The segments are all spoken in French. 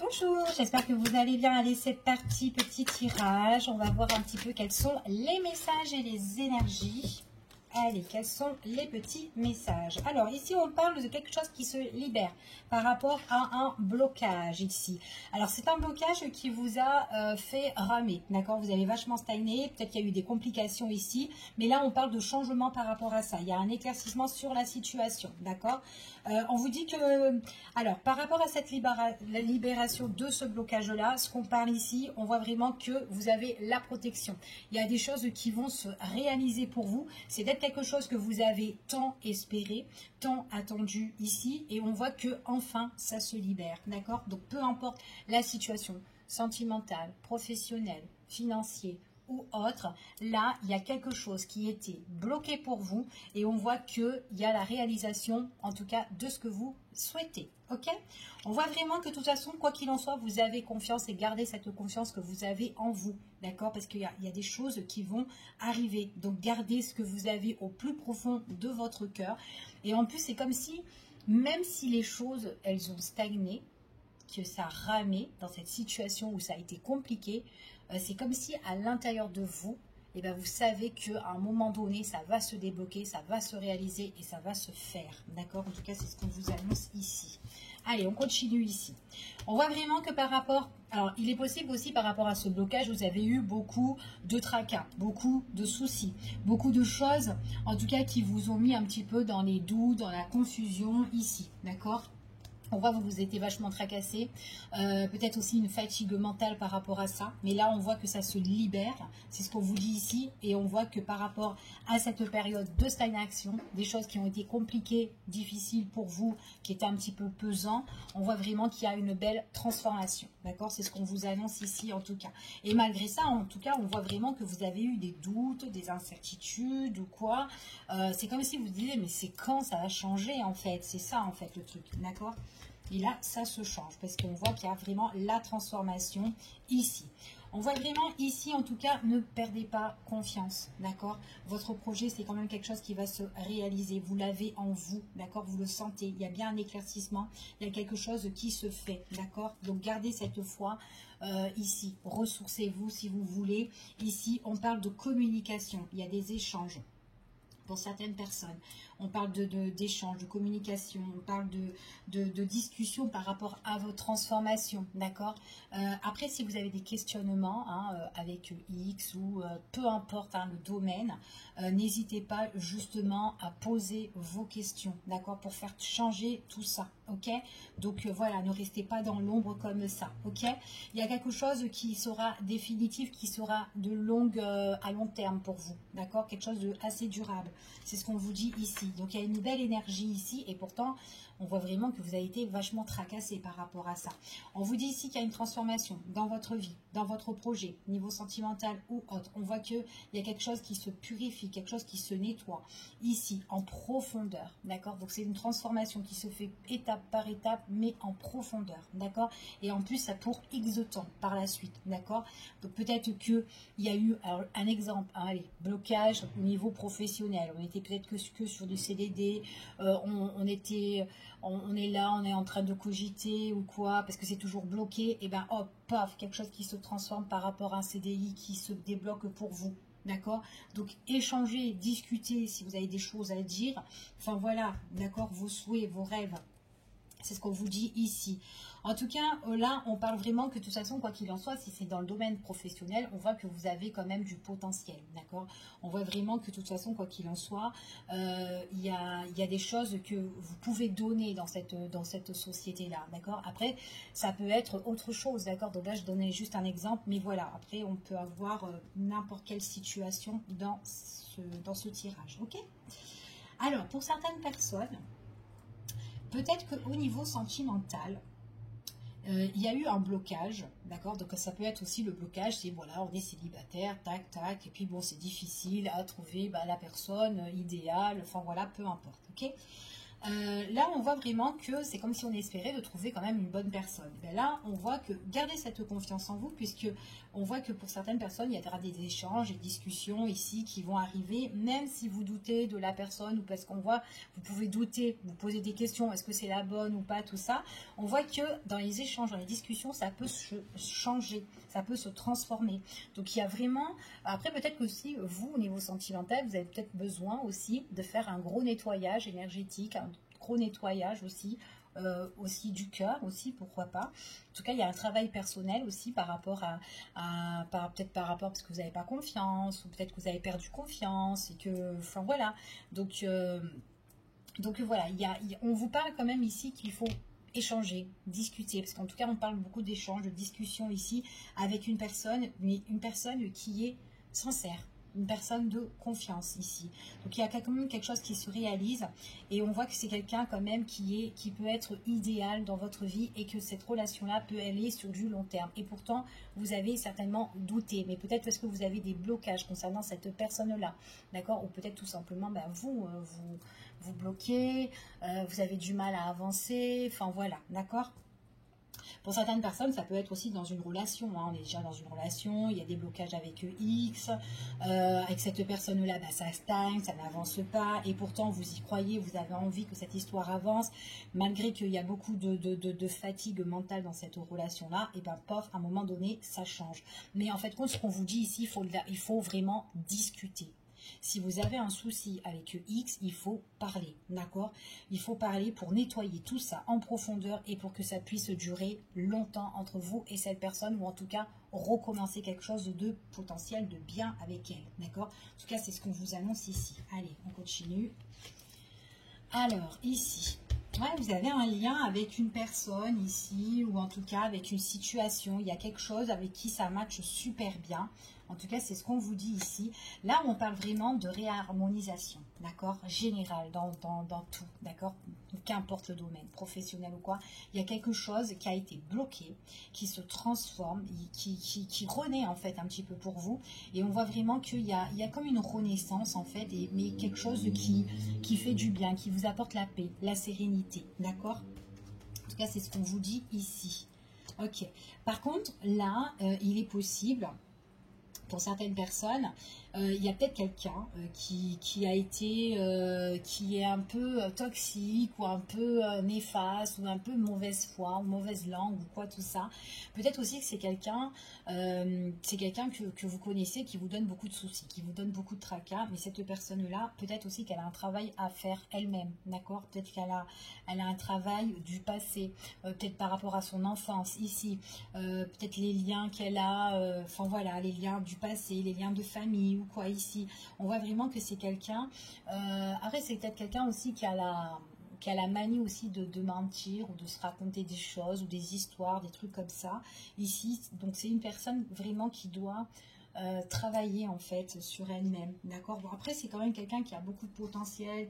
Bonjour, j'espère que vous allez bien. Allez, c'est parti, petit tirage. On va voir un petit peu quels sont les messages et les énergies. Allez, quels sont les petits messages? Alors, ici, on parle de quelque chose qui se libère par rapport à un blocage ici. Alors, c'est un blocage qui vous a fait ramer, d'accord? Vous avez vachement stagné, peut-être qu'il y a eu des complications ici, mais là, on parle de changement par rapport à ça. Il y a un éclaircissement sur la situation, d'accord? On vous dit que, alors, par rapport à cette la libération de ce blocage-là, ce qu'on parle ici, on voit vraiment que vous avez la protection. Il y a des choses qui vont se réaliser pour vous. C'est d'être quelque chose que vous avez tant espéré, tant attendu ici, et on voit que enfin ça se libère, d'accord? Donc peu importe la situation sentimentale, professionnelle, financière ou autre, là il y a quelque chose qui était bloqué pour vous et on voit qu'il y a la réalisation en tout cas de ce que vous souhaitez. Ok, on voit vraiment que de toute façon, quoi qu'il en soit, vous avez confiance et gardez cette confiance que vous avez en vous, d'accord? Parce qu'il y a des choses qui vont arriver. Donc, gardez ce que vous avez au plus profond de votre cœur. Et en plus, c'est comme si, même si les choses, elles ont stagné, que ça ramait dans cette situation où ça a été compliqué, c'est comme si à l'intérieur de vous, et bien vous savez qu'à un moment donné, ça va se débloquer, ça va se réaliser et ça va se faire. D'accord? En tout cas, c'est ce qu'on vous annonce ici. Allez, on continue ici. On voit vraiment que par rapport... Alors, il est possible aussi par rapport à ce blocage, vous avez eu beaucoup de tracas, beaucoup de soucis, beaucoup de choses, en tout cas, qui vous ont mis un petit peu dans les doutes, dans la confusion ici. D'accord? On voit que vous étiez vachement tracassé, peut-être aussi une fatigue mentale par rapport à ça. Mais là, on voit que ça se libère, c'est ce qu'on vous dit ici. Et on voit que par rapport à cette période de stagnation, des choses qui ont été compliquées, difficiles pour vous, qui étaient un petit peu pesants, on voit vraiment qu'il y a une belle transformation. D'accord? C'est ce qu'on vous annonce ici en tout cas. Et malgré ça, en tout cas, on voit vraiment que vous avez eu des doutes, des incertitudes ou quoi. C'est comme si vous disiez, mais c'est quand ça va changer en fait? C'est ça en fait le truc. D'accord? Et là, ça se change parce qu'on voit qu'il y a vraiment la transformation ici. On voit vraiment ici, en tout cas, ne perdez pas confiance, d'accord? Votre projet, c'est quand même quelque chose qui va se réaliser. Vous l'avez en vous, d'accord? Vous le sentez. Il y a bien un éclaircissement. Il y a quelque chose qui se fait, d'accord? Donc, gardez cette foi ici. Ressourcez-vous si vous voulez. Ici, on parle de communication. Il y a des échanges. Pour certaines personnes, on parle d'échange, de communication, on parle de discussion par rapport à vos transformations, d'accord? Après, si vous avez des questionnements avec X ou peu importe le domaine, n'hésitez pas justement à poser vos questions, d'accord? Pour faire changer tout ça, ok? Donc voilà, ne restez pas dans l'ombre comme ça, ok? Il y a quelque chose qui sera définitif, qui sera à long terme pour vous, d'accord? Quelque chose de assez durable. C'est ce qu'on vous dit ici. Donc, il y a une belle énergie ici et pourtant, on voit vraiment que vous avez été vachement tracassé par rapport à ça. On vous dit ici qu'il y a une transformation dans votre vie, dans votre projet, niveau sentimental ou autre. On voit qu'il y a quelque chose qui se purifie, quelque chose qui se nettoie ici, en profondeur. D'accord? Donc, c'est une transformation qui se fait étape par étape, mais en profondeur. D'accord? Et en plus, ça pour X temps par la suite. D'accord? Donc, peut-être qu'il y a eu, alors, un exemple, allez, blocage au niveau professionnel. On était peut-être que sur du CDD, on est là, on est en train de cogiter ou quoi, parce que c'est toujours bloqué, et ben hop, paf, quelque chose qui se transforme par rapport à un CDI qui se débloque pour vous. D'accord? Donc, échanger, discuter si vous avez des choses à dire. Enfin, voilà, d'accord? Vos souhaits, vos rêves. C'est ce qu'on vous dit ici. En tout cas, là, on parle vraiment que de toute façon, quoi qu'il en soit, si c'est dans le domaine professionnel, on voit que vous avez quand même du potentiel, d'accord? On voit vraiment que de toute façon, quoi qu'il en soit, il y a des choses que vous pouvez donner dans cette société-là, d'accord? Après, ça peut être autre chose, d'accord? Donc là, je donnais juste un exemple, mais voilà, après, on peut avoir n'importe quelle situation dans ce tirage, ok? Alors, pour certaines personnes, peut-être qu'au niveau sentimental, il y a eu un blocage, d'accord? Donc ça peut être aussi le blocage, c'est voilà, on est célibataire, tac, tac, et puis bon, c'est difficile à trouver la personne idéale, enfin voilà, peu importe, ok? Là, on voit vraiment que c'est comme si on espérait de trouver quand même une bonne personne. Et bien là, on voit que gardez cette confiance en vous, puisque on voit que pour certaines personnes, il y aura des échanges et discussions ici qui vont arriver, même si vous doutez de la personne, ou parce qu'on voit, vous pouvez douter, vous poser des questions, est-ce que c'est la bonne ou pas, tout ça. On voit que dans les échanges, dans les discussions, ça peut se changer, ça peut se transformer. Donc il y a vraiment, après peut-être que aussi, vous, au niveau sentimental, vous avez peut-être besoin aussi de faire un gros nettoyage énergétique, un gros nettoyage aussi du cœur aussi, pourquoi pas. En tout cas, il y a un travail personnel aussi par rapport peut-être par rapport parce que vous n'avez pas confiance, ou peut-être que vous avez perdu confiance, et que, enfin voilà. Donc voilà, on vous parle quand même ici qu'il faut échanger, discuter, parce qu'en tout cas, on parle beaucoup d'échanges, de discussions ici avec une personne, mais une personne qui est sincère, une personne de confiance ici. Donc il y a quand même quelque chose qui se réalise, et on voit que c'est quelqu'un quand même qui peut être idéal dans votre vie, et que cette relation-là peut aller sur du long terme. Et pourtant, vous avez certainement douté, mais peut-être parce que vous avez des blocages concernant cette personne-là, d'accord? Ou peut-être tout simplement, vous bloquez, vous avez du mal à avancer, enfin voilà, d'accord? Pour certaines personnes, ça peut être aussi dans une relation. Hein. On est déjà dans une relation, il y a des blocages avec X. Avec cette personne-là, ça stagne, ça n'avance pas. Et pourtant, vous y croyez, vous avez envie que cette histoire avance. Malgré qu'il y a beaucoup de fatigue mentale dans cette relation-là, et pof, à un moment donné, ça change. Mais en fait, ce qu'on vous dit ici, il faut vraiment discuter. Si vous avez un souci avec X, il faut parler, d'accord? Il faut parler pour nettoyer tout ça en profondeur, et pour que ça puisse durer longtemps entre vous et cette personne, ou en tout cas recommencer quelque chose de potentiel, de bien avec elle, d'accord? En tout cas, c'est ce qu'on vous annonce ici. Allez, on continue. Alors, ici, ouais, vous avez un lien avec une personne ici, ou en tout cas avec une situation. Il y a quelque chose avec qui ça matche super bien. En tout cas, c'est ce qu'on vous dit ici. Là, on parle vraiment de réharmonisation, d'accord, générale, dans tout, d'accord, qu'importe le domaine, professionnel ou quoi. Il y a quelque chose qui a été bloqué, qui se transforme, qui renaît en fait un petit peu pour vous. Et on voit vraiment qu'il y a comme une renaissance en fait, mais quelque chose qui fait du bien, qui vous apporte la paix, la sérénité, d'accord. En tout cas, c'est ce qu'on vous dit ici. Ok. Par contre, là, il est possible, pour certaines personnes, il y a peut-être quelqu'un qui a été, qui est un peu toxique, ou un peu néfaste, ou un peu mauvaise foi, ou mauvaise langue, ou quoi, tout ça. Peut-être aussi que c'est quelqu'un que vous connaissez, qui vous donne beaucoup de soucis, qui vous donne beaucoup de tracas, mais cette personne-là, peut-être aussi qu'elle a un travail à faire elle-même, d'accord? Peut-être qu'elle a un travail du passé, peut-être par rapport à son enfance ici, peut-être les liens qu'elle a, enfin voilà, les liens du passé, les liens de famille ou quoi ici. On voit vraiment que c'est quelqu'un, après c'est peut-être quelqu'un aussi qui a la manie aussi de mentir, ou de se raconter des choses, ou des histoires, des trucs comme ça ici. Donc c'est une personne vraiment qui doit travailler en fait sur elle-même, d'accord. Bon, après c'est quand même quelqu'un qui a beaucoup de potentiel,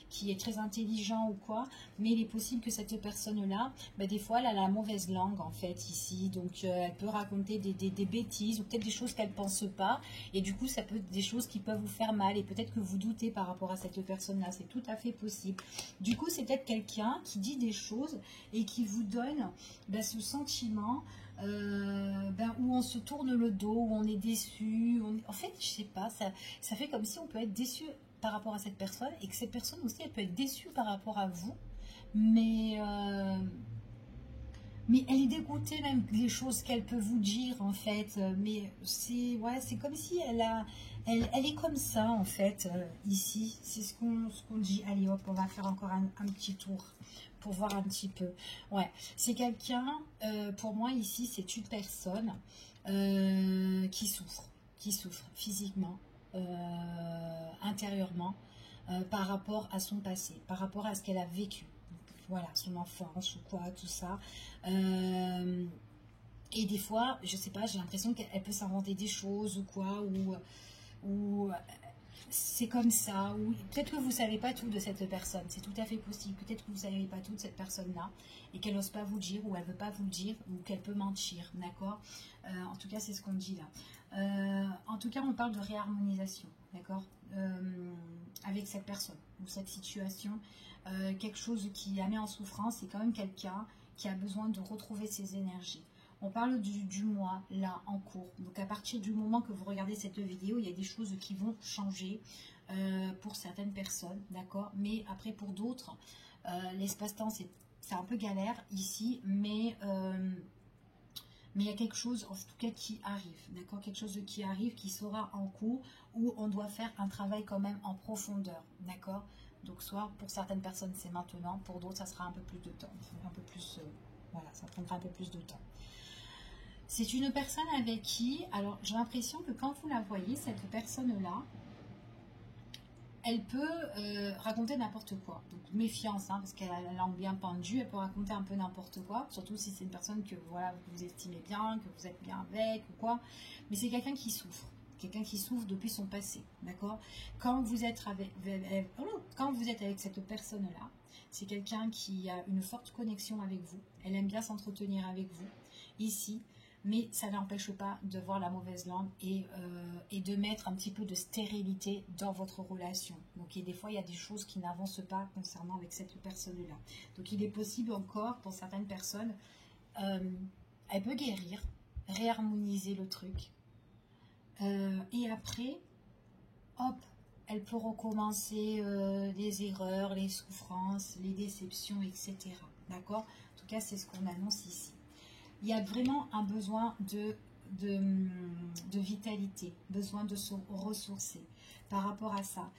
qui est très intelligent ou quoi, mais il est possible que cette personne là, des fois elle a la mauvaise langue en fait ici, donc elle peut raconter des bêtises, ou peut-être des choses qu'elle pense pas, et du coup ça peut être des choses qui peuvent vous faire mal, et peut-être que vous doutez par rapport à cette personne là, c'est tout à fait possible. Du coup c'est peut-être quelqu'un qui dit des choses et qui vous donne ce sentiment où on se tourne le dos, où on est déçu. En fait, je sais pas, ça fait comme si on peut être déçu par rapport à cette personne, et que cette personne aussi, elle peut être déçue par rapport à vous. Mais elle est dégoûtée même des choses qu'elle peut vous dire, en fait. Mais c'est comme si elle est comme ça, en fait, ici. C'est ce qu'on dit. Allez, hop, on va faire encore un petit tour pour voir un petit peu. Ouais, c'est quelqu'un, pour moi, ici, c'est une personne qui souffre physiquement, intérieurement, par rapport à son passé, par rapport à ce qu'elle a vécu. Voilà, son enfance ou quoi, tout ça. Et des fois, je sais pas, j'ai l'impression qu'elle peut s'inventer des choses ou quoi, ou c'est comme ça, ou peut-être que vous savez pas tout de cette personne, c'est tout à fait possible. Peut-être que vous savez pas tout de cette personne-là, et qu'elle n'ose pas vous le dire, ou elle veut pas vous le dire, ou qu'elle peut mentir, d'accord. En tout cas, c'est ce qu'on dit là. En tout cas, on parle de réharmonisation, d'accord, avec cette personne, ou cette situation, quelque chose qui la met en souffrance, c'est quand même quelqu'un qui a besoin de retrouver ses énergies. On parle du mois, là, en cours. Donc, à partir du moment que vous regardez cette vidéo, il y a des choses qui vont changer pour certaines personnes, d'accord? Mais après, pour d'autres, l'espace-temps, c'est un peu galère ici, mais il y a quelque chose, en tout cas, qui arrive, d'accord? Quelque chose qui arrive, qui sera en cours, où on doit faire un travail quand même en profondeur, d'accord? Donc, soit pour certaines personnes, c'est maintenant, pour d'autres, ça sera un peu plus de temps, un peu plus, voilà, ça prendra un peu plus de temps. C'est une personne avec qui, alors j'ai l'impression que quand vous la voyez, cette personne-là, elle peut raconter n'importe quoi. Donc méfiance, hein, parce qu'elle a la langue bien pendue, elle peut raconter un peu n'importe quoi, surtout si c'est une personne que voilà, vous estimez bien, que vous êtes bien avec ou quoi. Mais c'est quelqu'un qui souffre. Quelqu'un qui souffre depuis son passé, d'accord? Quand vous êtes avec cette personne-là, c'est quelqu'un qui a une forte connexion avec vous. Elle aime bien s'entretenir avec vous, ici. Mais ça n'empêche pas de voir la mauvaise langue et de mettre un petit peu de stérilité dans votre relation. Donc des fois, il y a des choses qui n'avancent pas concernant avec cette personne-là. Donc il est possible encore, pour certaines personnes, elle peut guérir, réharmoniser le truc. Et après, hop, elle peut recommencer les erreurs, les souffrances, les déceptions, etc. D'accord? En tout cas, c'est ce qu'on annonce ici. Il y a vraiment un besoin de vitalité, besoin de se ressourcer par rapport à ça.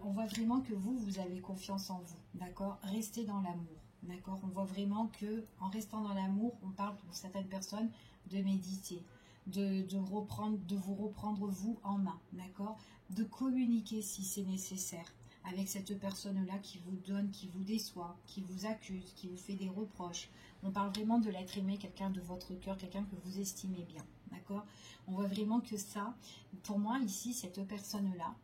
On voit vraiment que vous avez confiance en vous, d'accord? Restez dans l'amour, d'accord? On voit vraiment que en restant dans l'amour, on parle pour certaines personnes de méditer, de vous reprendre vous en main, d'accord? De communiquer si c'est nécessaire avec cette personne-là qui vous donne, qui vous déçoit, qui vous accuse, qui vous fait des reproches. On parle vraiment de l'être aimé, quelqu'un de votre cœur, quelqu'un que vous estimez bien, d'accord? On voit vraiment que ça, pour moi ici, cette personne-là,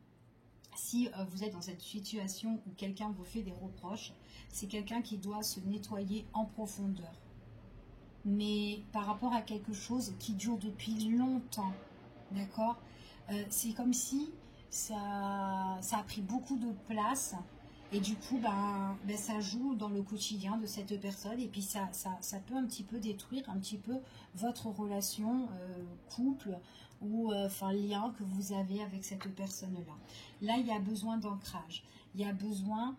si vous êtes dans cette situation où quelqu'un vous fait des reproches, c'est quelqu'un qui doit se nettoyer en profondeur. Mais par rapport à quelque chose qui dure depuis longtemps, d'accord? C'est comme si ça a pris beaucoup de place et du coup ça joue dans le quotidien de cette personne et puis ça peut un petit peu détruire un petit peu votre relation couple ou lien que vous avez avec cette personne là il y a besoin d'ancrage, il y a besoin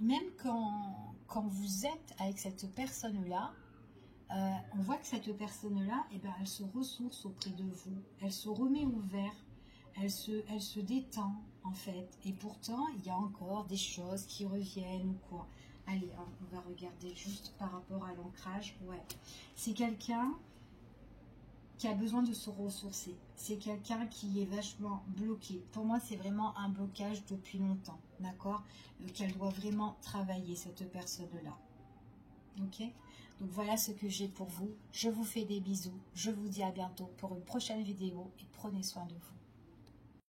même quand vous êtes avec cette personne là, on voit que cette personne-là, elle se ressource auprès de vous, elle se remet au vert, elle se détend en fait. Et pourtant, il y a encore des choses qui reviennent ou quoi. Allez, hein, on va regarder juste par rapport à l'ancrage. Ouais, c'est quelqu'un qui a besoin de se ressourcer. C'est quelqu'un qui est vachement bloqué. Pour moi, c'est vraiment un blocage depuis longtemps, d'accord? Qu'elle doit vraiment travailler, cette personne-là. Ok, donc voilà ce que j'ai pour vous. Je vous fais des bisous. Je vous dis à bientôt pour une prochaine vidéo et prenez soin de vous.